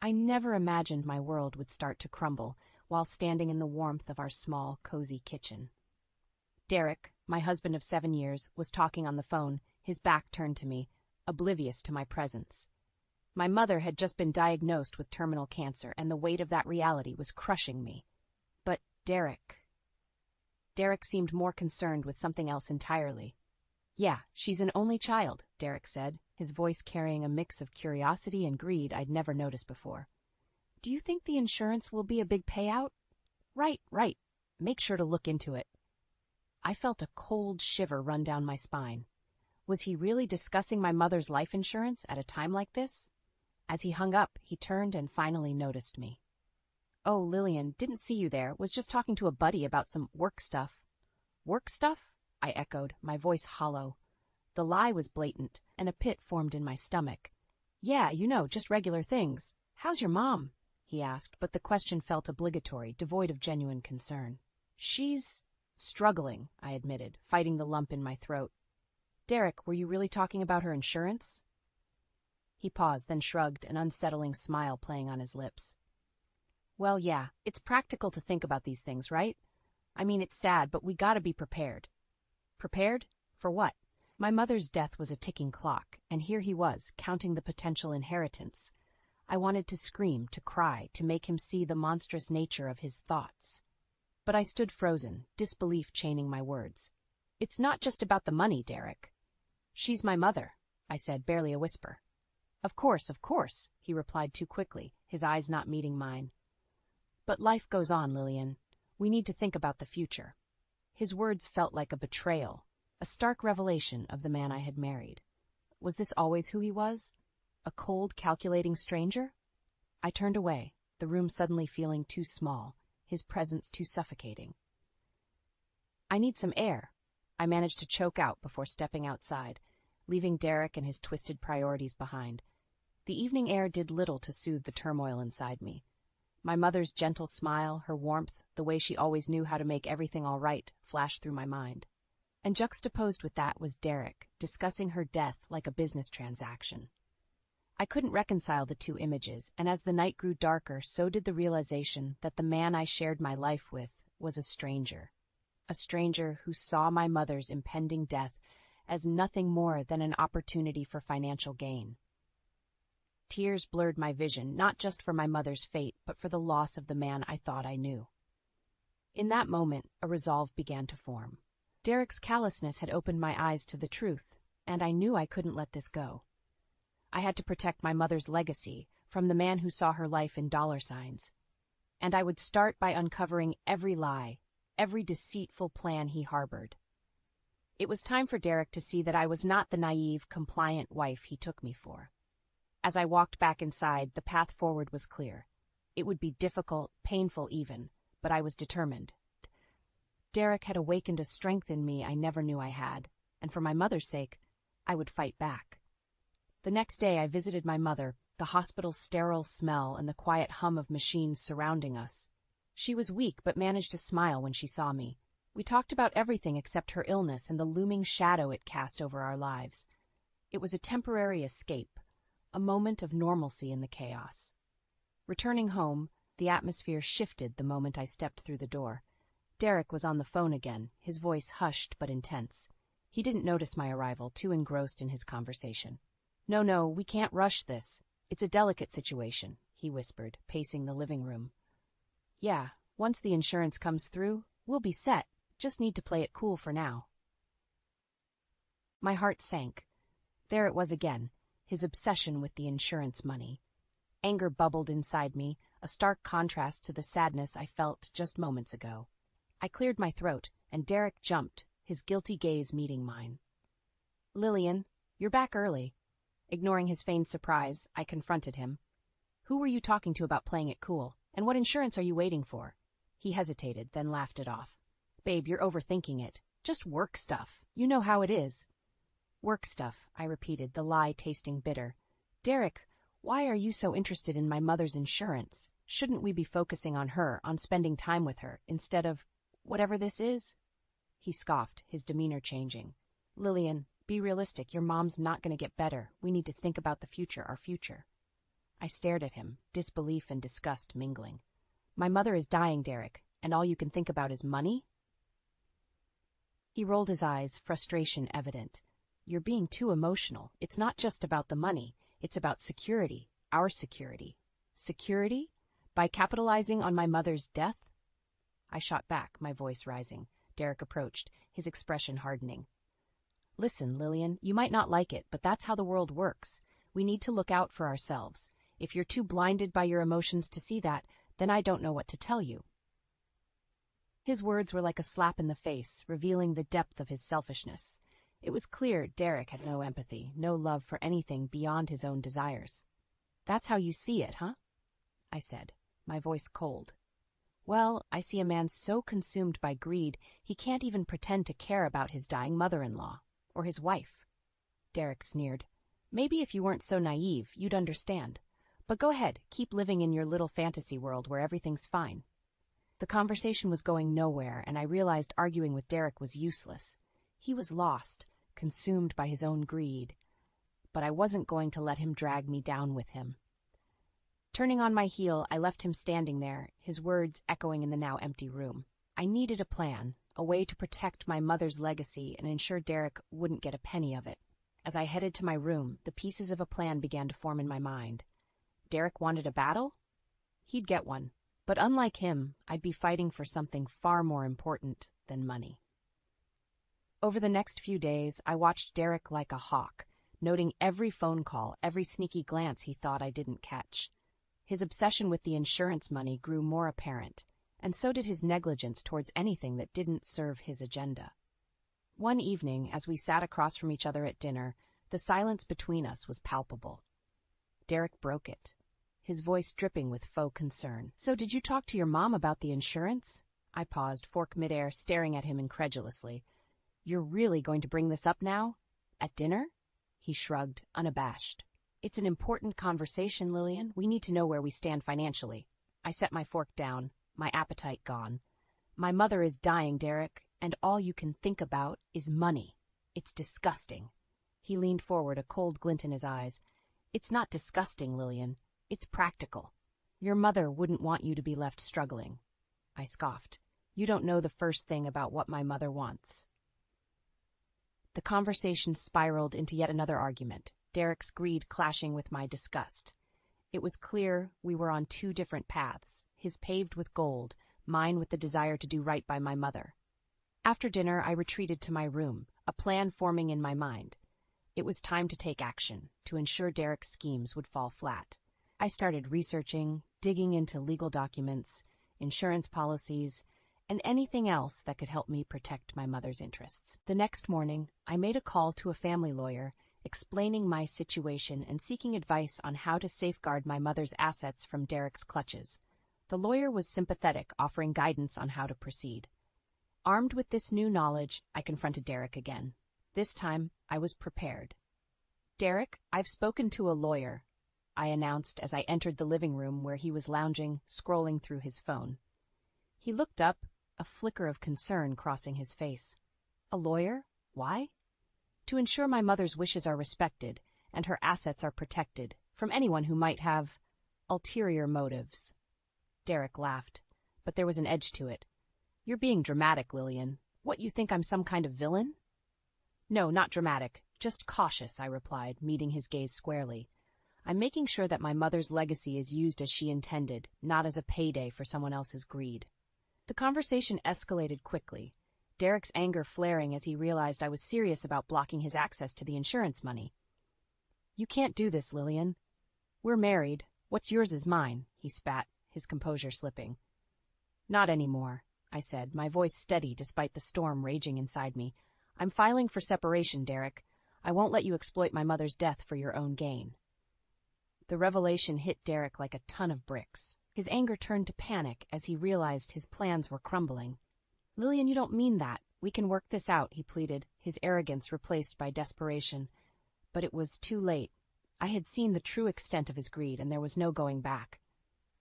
I never imagined my world would start to crumble while standing in the warmth of our small, cozy kitchen. Derek, my husband of 7 years, was talking on the phone, his back turned to me, oblivious to my presence. My mother had just been diagnosed with terminal cancer, and the weight of that reality was crushing me. But Derek seemed more concerned with something else entirely. "Yeah, she's an only child," Derek said, his voice carrying a mix of curiosity and greed I'd never noticed before. "Do you think the insurance will be a big payout?" Right. Make sure to look into it." I felt a cold shiver run down my spine. Was he really discussing my mother's life insurance at a time like this? As he hung up, he turned and finally noticed me. "Oh, Lillian, didn't see you there. Was just talking to a buddy about some work stuff." "Work stuff?" I echoed, my voice hollow. The lie was blatant, and a pit formed in my stomach. "Yeah, just regular things. How's your mom?" he asked, but the question felt obligatory, devoid of genuine concern. "She's struggling," I admitted, fighting the lump in my throat. "Derek, were you really talking about her insurance?" He paused, then shrugged, an unsettling smile playing on his lips. "Well, yeah, it's practical to think about these things, right? I mean, it's sad, but we gotta be prepared." Prepared? For what? My mother's death was a ticking clock, and here he was, counting the potential inheritance. I wanted to scream, to cry, to make him see the monstrous nature of his thoughts. But I stood frozen, disbelief chaining my words. "It's not just about the money, Derek." "She's my mother," I said, barely a whisper. Of course," he replied too quickly, his eyes not meeting mine. "But life goes on, Lillian. We need to think about the future." His words felt like a betrayal, a stark revelation of the man I had married. Was this always who he was? A cold, calculating stranger? I turned away, the room suddenly feeling too small, his presence too suffocating. "I need some air," I managed to choke out before stepping outside, leaving Derek and his twisted priorities behind. The evening air did little to soothe the turmoil inside me. My mother's gentle smile, her warmth, the way she always knew how to make everything all right, flashed through my mind. And juxtaposed with that was Derek, discussing her death like a business transaction. I couldn't reconcile the two images, and as the night grew darker, so did the realization that the man I shared my life with was a stranger who saw my mother's impending death as nothing more than an opportunity for financial gain. Tears blurred my vision, not just for my mother's fate, but for the loss of the man I thought I knew. In that moment, a resolve began to form. Derek's callousness had opened my eyes to the truth, and I knew I couldn't let this go. I had to protect my mother's legacy from the man who saw her life in dollar signs. And I would start by uncovering every lie, every deceitful plan he harbored. It was time for Derek to see that I was not the naive, compliant wife he took me for. As I walked back inside, the path forward was clear. It would be difficult, painful even, but I was determined. Derek had awakened a strength in me I never knew I had, and for my mother's sake, I would fight back. The next day I visited my mother, the hospital's sterile smell and the quiet hum of machines surrounding us. She was weak but managed to smile when she saw me. We talked about everything except her illness and the looming shadow it cast over our lives. It was a temporary escape, a moment of normalcy in the chaos. Returning home, the atmosphere shifted the moment I stepped through the door. Derek was on the phone again, his voice hushed but intense. He didn't notice my arrival, too engrossed in his conversation. No, we can't rush this. It's a delicate situation," he whispered, pacing the living room. "Yeah, once the insurance comes through, we'll be set. Just need to play it cool for now." My heart sank. There it was again, his obsession with the insurance money. Anger bubbled inside me, a stark contrast to the sadness I felt just moments ago. I cleared my throat, and Derek jumped, his guilty gaze meeting mine. "Lillian, you're back early." Ignoring his feigned surprise, I confronted him. "Who were you talking to about playing it cool, and what insurance are you waiting for?" He hesitated, then laughed it off. "Babe, you're overthinking it. Just work stuff. You know how it is." "Work stuff," I repeated, the lie tasting bitter. "Derek, why are you so interested in my mother's insurance? Shouldn't we be focusing on her, on spending time with her, instead of whatever this is?" He scoffed, his demeanor changing. "Lillian, be realistic. Your mom's not going to get better. We need to think about the future, our future." I stared at him, disbelief and disgust mingling. My mother is dying, Derek, and all you can think about is money? He rolled his eyes, frustration evident. You're being too emotional. It's not just about the money. It's about security, our security. Security? By capitalizing on my mother's death? I shot back, my voice rising. Derek approached, his expression hardening. Listen, Lillian, you might not like it, but that's how the world works. We need to look out for ourselves. If you're too blinded by your emotions to see that, then I don't know what to tell you. His words were like a slap in the face, revealing the depth of his selfishness. It was clear Derek had no empathy, no love for anything beyond his own desires. That's how you see it, huh? I said, my voice cold. Well, I see a man so consumed by greed, he can't even pretend to care about his dying mother-in-law, or his wife. Derek sneered. Maybe if you weren't so naive, you'd understand. But go ahead, keep living in your little fantasy world where everything's fine. The conversation was going nowhere, and I realized arguing with Derek was useless. He was lost, consumed by his own greed. But I wasn't going to let him drag me down with him. Turning on my heel, I left him standing there, his words echoing in the now empty room. I needed a plan, a way to protect my mother's legacy and ensure Derek wouldn't get a penny of it. As I headed to my room, the pieces of a plan began to form in my mind. Derek wanted a battle? He'd get one. But unlike him, I'd be fighting for something far more important than money. Over the next few days, I watched Derek like a hawk, noting every phone call, every sneaky glance he thought I didn't catch. His obsession with the insurance money grew more apparent, and so did his negligence towards anything that didn't serve his agenda. One evening, as we sat across from each other at dinner, the silence between us was palpable. Derek broke it, his voice dripping with faux concern. So did you talk to your mom about the insurance? I paused, fork midair, staring at him incredulously. You're really going to bring this up now? At dinner? He shrugged, unabashed. It's an important conversation, Lillian. We need to know where we stand financially. I set my fork down, my appetite gone. My mother is dying, Derek, and all you can think about is money. It's disgusting. He leaned forward, a cold glint in his eyes. It's not disgusting, Lillian. It's practical. Your mother wouldn't want you to be left struggling. I scoffed. You don't know the first thing about what my mother wants. The conversation spiraled into yet another argument, Derek's greed clashing with my disgust. It was clear we were on two different paths, his paved with gold, mine with the desire to do right by my mother. After dinner, I retreated to my room, a plan forming in my mind. It was time to take action, to ensure Derek's schemes would fall flat. I started researching, digging into legal documents, insurance policies, and anything else that could help me protect my mother's interests. The next morning, I made a call to a family lawyer, explaining my situation and seeking advice on how to safeguard my mother's assets from Derek's clutches. The lawyer was sympathetic, offering guidance on how to proceed. Armed with this new knowledge, I confronted Derek again. This time, I was prepared. Derek, I've spoken to a lawyer, I announced as I entered the living room where he was lounging, scrolling through his phone. He looked up, a flicker of concern crossing his face. A lawyer? Why? To ensure my mother's wishes are respected and her assets are protected from anyone who might have ulterior motives. Derek laughed, but there was an edge to it. You're being dramatic, Lillian. What, you think I'm some kind of villain? No, not dramatic, just cautious, I replied, meeting his gaze squarely. I'm making sure that my mother's legacy is used as she intended, not as a payday for someone else's greed. The conversation escalated quickly, Derek's anger flaring as he realized I was serious about blocking his access to the insurance money. You can't do this, Lillian. We're married. What's yours is mine, he spat, his composure slipping. Not anymore, I said, my voice steady despite the storm raging inside me. I'm filing for separation, Derek. I won't let you exploit my mother's death for your own gain. The revelation hit Derek like a ton of bricks. His anger turned to panic as he realized his plans were crumbling. Lillian, you don't mean that. We can work this out, he pleaded, his arrogance replaced by desperation. But it was too late. I had seen the true extent of his greed, and there was no going back.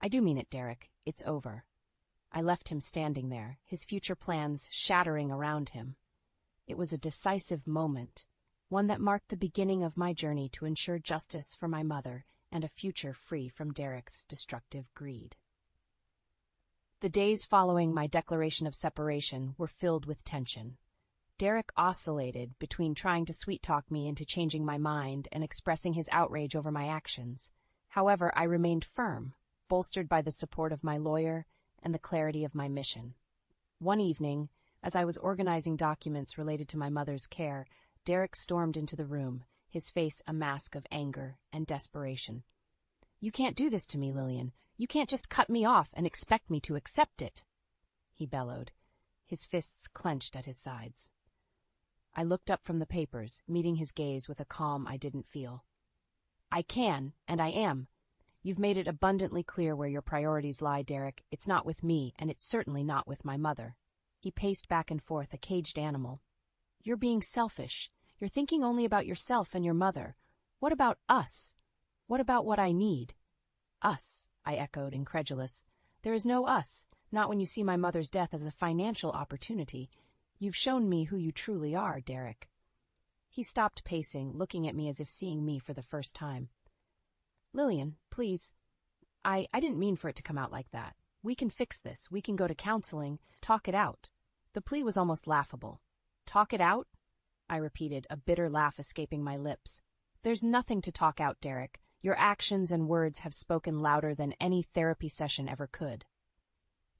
I do mean it, Derek. It's over. I left him standing there, his future plans shattering around him. It was a decisive moment, one that marked the beginning of my journey to ensure justice for my mother and a future free from Derek's destructive greed. The days following my declaration of separation were filled with tension. Derek oscillated between trying to sweet-talk me into changing my mind and expressing his outrage over my actions. However, I remained firm, bolstered by the support of my lawyer and the clarity of my mission. One evening, as I was organizing documents related to my mother's care, Derek stormed into the room, his face a mask of anger and desperation. "You can't do this to me, Lillian. You can't just cut me off and expect me to accept it," he bellowed, his fists clenched at his sides. I looked up from the papers, meeting his gaze with a calm I didn't feel. "I can, and I am. You've made it abundantly clear where your priorities lie, Derek. It's not with me, and it's certainly not with my mother." He paced back and forth, a caged animal. "You're being selfish. You're thinking only about yourself and your mother. What about us? What about what I need?" "Us," I echoed, incredulous. "There is no us, not when you see my mother's death as a financial opportunity. You've shown me who you truly are, Derek." He stopped pacing, looking at me as if seeing me for the first time. "Lillian, please. I didn't mean for it to come out like that. We can fix this. We can go to counseling, talk it out." The plea was almost laughable. "Talk it out?" I repeated, a bitter laugh escaping my lips. "There's nothing to talk out, Derek. Your actions and words have spoken louder than any therapy session ever could."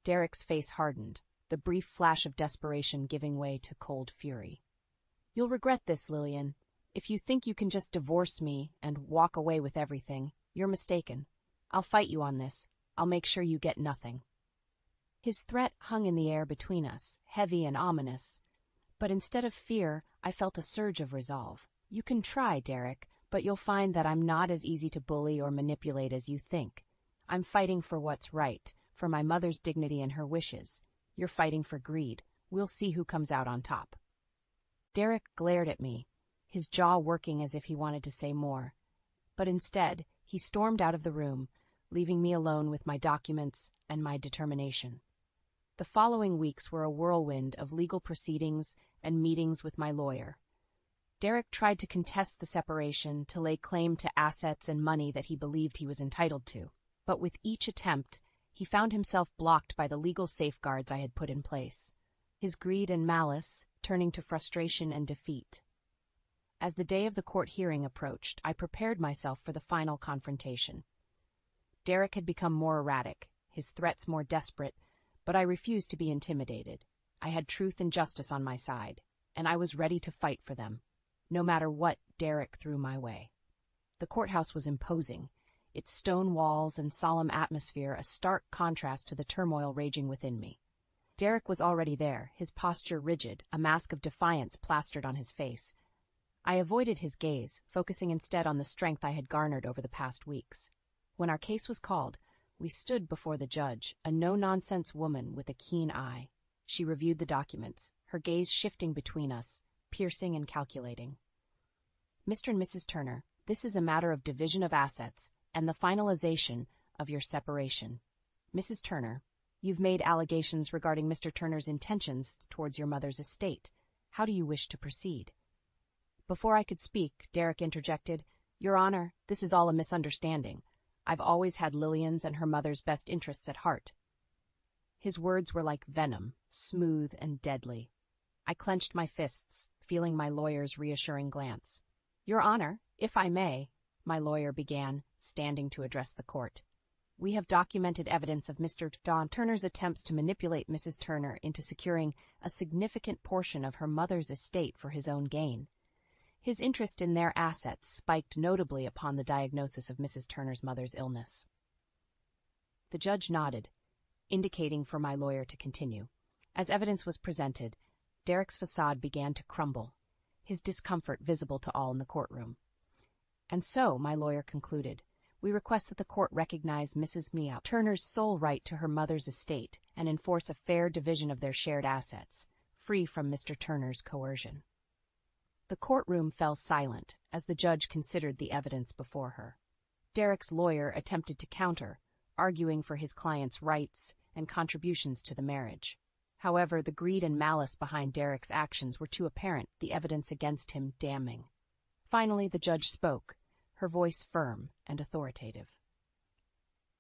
Derek's face hardened, the brief flash of desperation giving way to cold fury. "You'll regret this, Lillian. If you think you can just divorce me and walk away with everything, you're mistaken. I'll fight you on this. I'll make sure you get nothing." His threat hung in the air between us, heavy and ominous. But instead of fear, I felt a surge of resolve. "You can try, Derek, but you'll find that I'm not as easy to bully or manipulate as you think. I'm fighting for what's right, for my mother's dignity and her wishes. You're fighting for greed. We'll see who comes out on top." Derek glared at me, his jaw working as if he wanted to say more. But instead, he stormed out of the room, leaving me alone with my documents and my determination. The following weeks were a whirlwind of legal proceedings and meetings with my lawyer. Derek tried to contest the separation, to lay claim to assets and money that he believed he was entitled to. But with each attempt, he found himself blocked by the legal safeguards I had put in place, his greed and malice turning to frustration and defeat. As the day of the court hearing approached, I prepared myself for the final confrontation. Derek had become more erratic, his threats more desperate, but I refused to be intimidated. I had truth and justice on my side, and I was ready to fight for them, no matter what Derek threw my way. The courthouse was imposing, its stone walls and solemn atmosphere a stark contrast to the turmoil raging within me. Derek was already there, his posture rigid, a mask of defiance plastered on his face. I avoided his gaze, focusing instead on the strength I had garnered over the past weeks. When our case was called, we stood before the judge, a no-nonsense woman with a keen eye. She reviewed the documents, her gaze shifting between us, piercing and calculating. "Mr. and Mrs. Turner, this is a matter of division of assets and the finalization of your separation. Mrs. Turner, you've made allegations regarding Mr. Turner's intentions towards your mother's estate. How do you wish to proceed?" Before I could speak, Derek interjected, "Your Honor, this is all a misunderstanding. I've always had Lillian's and her mother's best interests at heart." His words were like venom, smooth and deadly. I clenched my fists, feeling my lawyer's reassuring glance. "Your Honor, if I may," my lawyer began, standing to address the court. "We have documented evidence of Mr. Don Turner's attempts to manipulate Mrs. Turner into securing a significant portion of her mother's estate for his own gain. His interest in their assets spiked notably upon the diagnosis of Mrs. Turner's mother's illness." The judge nodded, indicating for my lawyer to continue. As evidence was presented, Derek's facade began to crumble, his discomfort visible to all in the courtroom. "And so," my lawyer concluded, "we request that the court recognize Mrs. Mia Turner's sole right to her mother's estate and enforce a fair division of their shared assets, free from Mr. Turner's coercion." The courtroom fell silent as the judge considered the evidence before her. Derek's lawyer attempted to counter, arguing for his client's rights and contributions to the marriage. However, the greed and malice behind Derek's actions were too apparent, the evidence against him damning. Finally, the judge spoke, her voice firm and authoritative.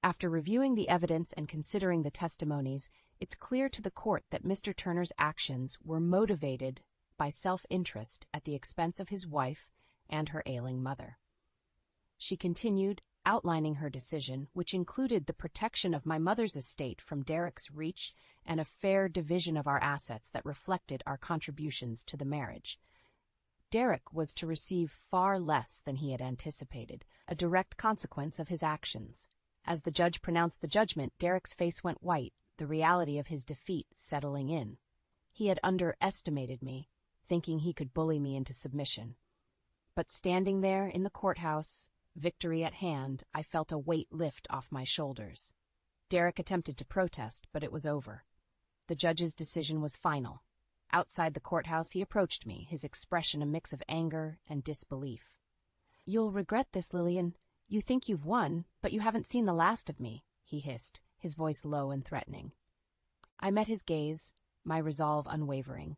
After reviewing the evidence and considering the testimonies, it's clear to the court that Mr. Turner's actions were motivated by self-interest at the expense of his wife and her ailing mother. She continued, outlining her decision, which included the protection of my mother's estate from Derek's reach and a fair division of our assets that reflected our contributions to the marriage. Derek was to receive far less than he had anticipated, a direct consequence of his actions. As the judge pronounced the judgment, Derek's face went white, the reality of his defeat settling in. He had underestimated me, thinking he could bully me into submission. But standing there in the courthouse, victory at hand, I felt a weight lift off my shoulders. Derek attempted to protest, but it was over. The judge's decision was final. Outside the courthouse, he approached me, his expression a mix of anger and disbelief. "You'll regret this, Lillian. You think you've won, but you haven't seen the last of me," he hissed, his voice low and threatening. I met his gaze, my resolve unwavering.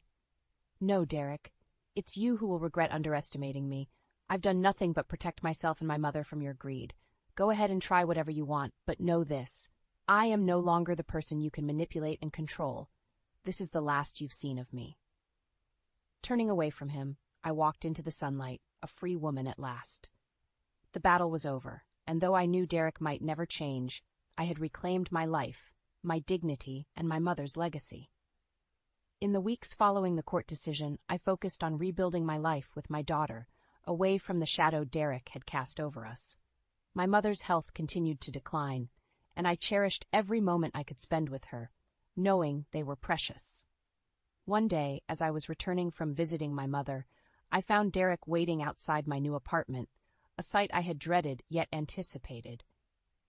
"No, Derek. It's you who will regret underestimating me. I've done nothing but protect myself and my mother from your greed. Go ahead and try whatever you want, but know this. I am no longer the person you can manipulate and control. This is the last you've seen of me." Turning away from him, I walked into the sunlight, a free woman at last. The battle was over, and though I knew Derek might never change, I had reclaimed my life, my dignity, and my mother's legacy. In the weeks following the court decision, I focused on rebuilding my life with my daughter, away from the shadow Derek had cast over us. My mother's health continued to decline, and I cherished every moment I could spend with her, knowing they were precious. One day, as I was returning from visiting my mother, I found Derek waiting outside my new apartment, a sight I had dreaded yet anticipated.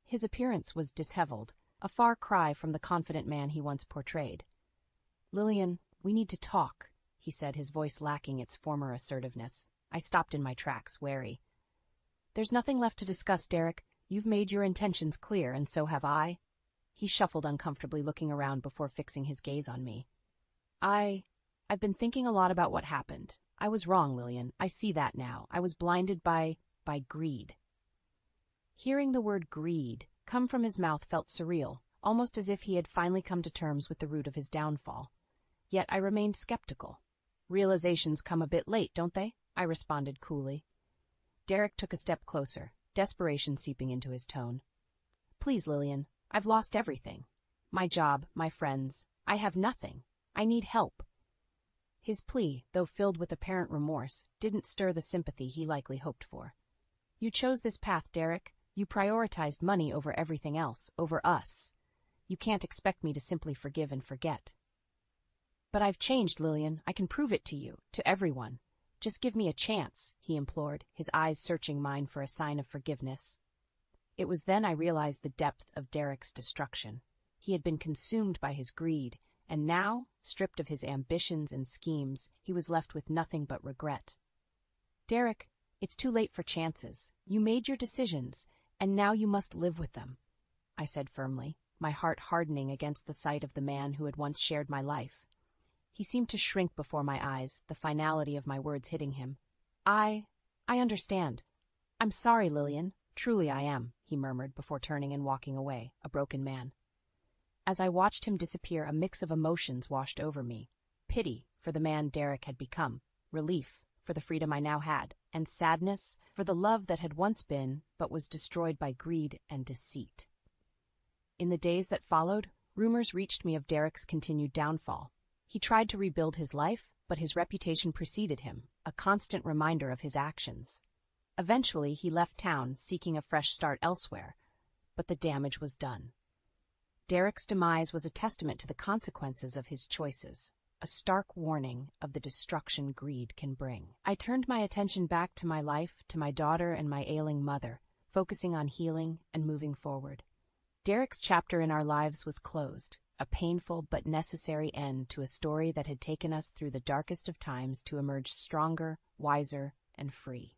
His appearance was disheveled, a far cry from the confident man he once portrayed. "Lillian, we need to talk," he said, his voice lacking its former assertiveness. I stopped in my tracks, wary. "There's nothing left to discuss, Derek. You've made your intentions clear, and so have I." He shuffled uncomfortably, looking around before fixing his gaze on me. I've been thinking a lot about what happened. I was wrong, Lillian. I see that now. I was blinded by greed." Hearing the word greed come from his mouth felt surreal, almost as if he had finally come to terms with the root of his downfall. Yet I remained skeptical. "Realizations come a bit late, don't they?" I responded coolly. Derek took a step closer, desperation seeping into his tone. "Please, Lillian, I've lost everything. My job, my friends. I have nothing. I need help." His plea, though filled with apparent remorse, didn't stir the sympathy he likely hoped for. "You chose this path, Derek. You prioritized money over everything else, over us. You can't expect me to simply forgive and forget." "But I've changed, Lillian. I can prove it to you, to everyone. Just give me a chance," he implored, his eyes searching mine for a sign of forgiveness. It was then I realized the depth of Derek's destruction. He had been consumed by his greed, and now, stripped of his ambitions and schemes, he was left with nothing but regret. "Derek, it's too late for chances. You made your decisions, and now you must live with them," I said firmly, my heart hardening against the sight of the man who had once shared my life. He seemed to shrink before my eyes, the finality of my words hitting him. I understand. I'm sorry, Lillian. Truly I am," he murmured before turning and walking away, a broken man. As I watched him disappear, a mix of emotions washed over me. Pity for the man Derek had become, relief for the freedom I now had, and sadness for the love that had once been but was destroyed by greed and deceit. In the days that followed, rumors reached me of Derek's continued downfall. He tried to rebuild his life, but his reputation preceded him, a constant reminder of his actions. Eventually, he left town, seeking a fresh start elsewhere, but the damage was done. Derek's demise was a testament to the consequences of his choices, a stark warning of the destruction greed can bring. I turned my attention back to my life, to my daughter and my ailing mother, focusing on healing and moving forward. Derek's chapter in our lives was closed, a painful but necessary end to a story that had taken us through the darkest of times to emerge stronger, wiser, and free.